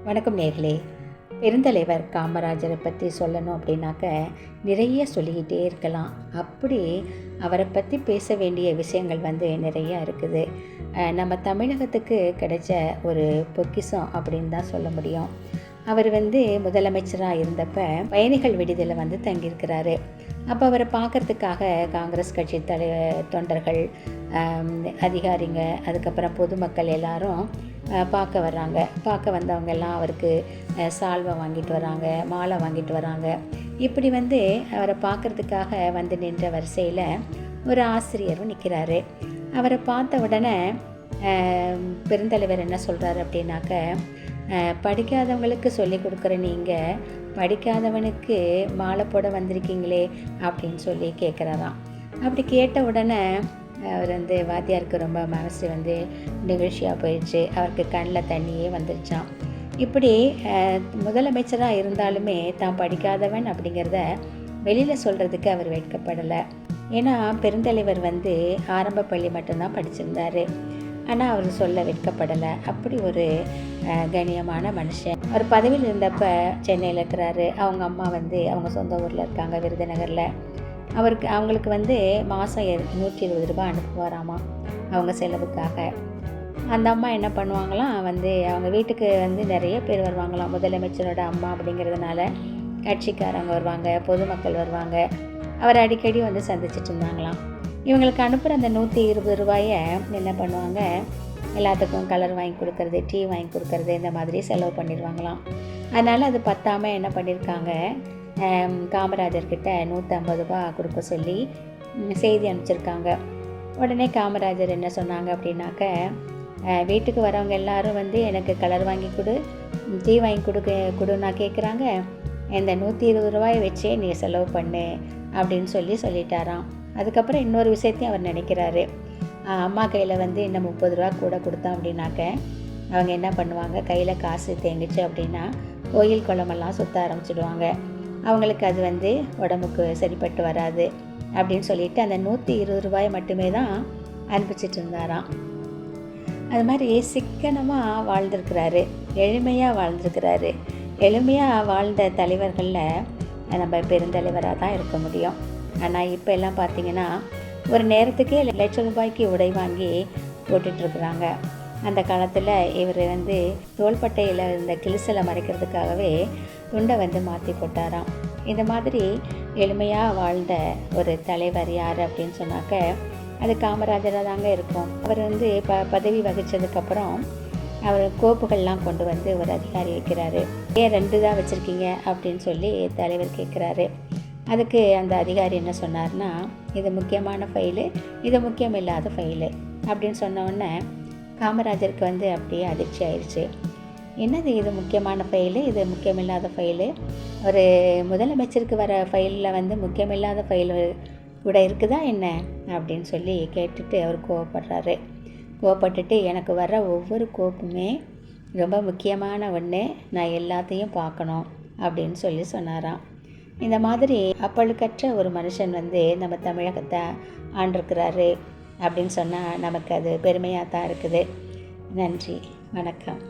வணக்கம் நேர்களே. பெருந்தலைவர் காமராஜரை பற்றி சொல்லணும் அப்படின்னாக்க நிறைய சொல்லிக்கிட்டே இருக்கலாம். அப்படி அவரை பற்றி பேச வேண்டிய விஷயங்கள் நிறைய இருக்குது. நம்ம தமிழகத்துக்கு கிடைச்ச ஒரு பொக்கிஷம் அப்படின்னு தான் சொல்ல முடியும். அவர் முதலமைச்சராக இருந்தப்ப பயணிகள் விடுதியில் தங்கியிருக்கிறாரு. அப்போ அவரை பார்க்குறதுக்காக காங்கிரஸ் கட்சி தொண்டர்கள், அதிகாரிங்க, அதுக்கப்புறம் பொதுமக்கள் எல்லாரும் பார்க்க வர்றாங்க. பார்க்க வந்தவங்க எல்லாம் அவருக்கு சால்வை வாங்கிட்டு வராங்க, மாலை வாங்கிட்டு வராங்க. இப்படி அவரை பார்க்குறதுக்காக நின்ற வரிசையில் ஒரு ஆசிரியரும் நிற்கிறாரு. அவரை பார்த்த உடனே பெருந்தலைவர் என்ன சொல்கிறாரு அப்படின்னாக்க, படிக்காதவங்களுக்கு சொல்லி கொடுக்குற நீங்கள் படிக்காதவனுக்கு மாலை போட வந்திருக்கீங்களே அப்படின்னு சொல்லி கேட்குறாராம். அப்படி கேட்ட உடனே அவர் வாத்தியாருக்கு ரொம்ப மனசு நிகழ்ச்சியாக போயிடுச்சு. அவருக்கு கண்ணில் தண்ணியே வந்துருச்சான். இப்படி முதலமைச்சராக இருந்தாலுமே தான் படிக்காதவன் அப்படிங்கிறத வெளியில் சொல்கிறதுக்கு அவர் வெட்கப்படலை. ஏன்னா பெருந்தலைவர் ஆரம்ப பள்ளி மட்டும்தான் படிச்சிருந்தார். ஆனால் அவர் சொல்ல வெட்கப்படலை. அப்படி ஒரு கண்ணியமான மனுஷன். அவர் பதவியில் இருந்தப்போ சென்னையில் இருக்கிறாரு. அவங்க அம்மா அவங்க சொந்த ஊரில் இருக்காங்க, விருதுநகரில். அவங்களுக்கு மாதம் 120 ரூபாய் அனுப்புவாராமா அவங்க செலவுக்காக. அந்த அம்மா என்ன பண்ணுவாங்களாம், அவங்க வீட்டுக்கு நிறைய பேர் வருவாங்களாம். முதலமைச்சரோட அம்மா அப்படிங்கிறதுனால கட்சிக்காரங்க வருவாங்க, பொதுமக்கள் வருவாங்க. அவர் அடிக்கடி சந்திச்சிட்டு இருந்தாங்களாம். இவங்களுக்கு அனுப்புகிற அந்த 120 ரூபாயை என்ன பண்ணுவாங்க, எல்லாத்துக்கும் கலர் வாங்கி கொடுக்கறது, டீ வாங்கி கொடுக்கறது, இந்த மாதிரி செலவு பண்ணிடுவாங்களாம். அதனால் அது பத்தாமல் என்ன பண்ணியிருக்காங்க, காமராஜர்கிட்ட 150 ரூபா கொடுக்க சொல்லி செய்தி அனுப்பிச்சிருக்காங்க. உடனே காமராஜர் என்ன சொன்னாங்க அப்படின்னாக்க, வீட்டுக்கு வரவங்க எல்லாரும் எனக்கு கலர் வாங்கி கொடு, டீ வாங்கி கொடுன்னா கேட்குறாங்க. இந்த 120 ரூபாயை வச்சே நீ செலவு பண்ணு அப்படின்னு சொல்லிட்டாராம். அதுக்கப்புறம் இன்னொரு விஷயத்தையும் அவர் நினைக்கிறாரு. அம்மா கையில் இன்னும் 30 ரூபா கூட கொடுத்தோம் அப்படின்னாக்க அவங்க என்ன பண்ணுவாங்க, கையில் காசு தேங்கிச்சு அப்படின்னா கோயில் குளமெல்லாம் சுற்ற ஆரம்பிச்சிடுவாங்க. அவங்களுக்கு அது உடம்புக்கு சரிப்பட்டு வராது அப்படின்னு சொல்லிட்டு அந்த 120 ரூபாயை மட்டுமே தான் அனுப்பிச்சிட்டு இருந்தாராம். அது மாதிரி சிக்கனமாக வாழ்ந்திருக்கிறாரு, எளிமையாக வாழ்ந்திருக்கிறாரு. எளிமையாக வாழ்ந்த தலைவர்களில் நம்ம பெருந்தலைவராக தான் இருக்க முடியும். ஆனால் இப்போ எல்லாம் பார்த்திங்கன்னா ஒரு நேரத்துக்கே லட்சம் ரூபாய்க்கு உடை வாங்கி போட்டுட்ருக்குறாங்க. அந்த காலத்தில் இவர் தோள்பட்டையில் இருந்த கிழிசலை மறைக்கிறதுக்காகவே துண்டை மாற்றி போட்டாராம். இந்த மாதிரி எளிமையாக வாழ்ந்த ஒரு தலைவர் யார் அப்படின்னு சொன்னாக்க அது காமராஜராக தாங்க இருக்கும். அவர் பதவி வகித்ததுக்கப்புறம் அவர் கோப்புகள்லாம் கொண்டு ஒரு அதிகாரி வைக்கிறாரு. ஏன் 2 தான் வச்சுருக்கீங்க அப்படின்னு சொல்லி தலைவர் கேட்குறாரு. அதுக்கு அந்த அதிகாரி என்ன சொன்னார்னா, இது முக்கியமான ஃபைலு, இது முக்கியம் இல்லாத ஃபைலு அப்படின்னு சொன்னோடனே காமராஜருக்கு அப்படியே அதிர்ச்சி ஆயிடுச்சு. என்னது இது முக்கியமான ஃபைலு, இது முக்கியமில்லாத ஃபைலு? ஒரு முதலமைச்சருக்கு வர ஃபைலில் முக்கியமில்லாத ஃபைலு கூட இருக்குதா என்ன அப்படின்னு சொல்லி கேட்டுட்டு அவர் கோவப்பட்டுட்டு எனக்கு வர்ற ஒவ்வொரு கோப்புமே ரொம்ப முக்கியமான ஒன்று, நான் எல்லாத்தையும் பார்க்கணும் அப்படின்னு சொன்னாராம். இந்த மாதிரி அப்பழுக்கற்ற ஒரு மனுஷன் நம்ம தமிழகத்தை ஆண்டிருக்கிறாரு அப்படின்னு சொன்னால் நமக்கு அது பெருமையாக தான் இருக்குது. நன்றி, வணக்கம்.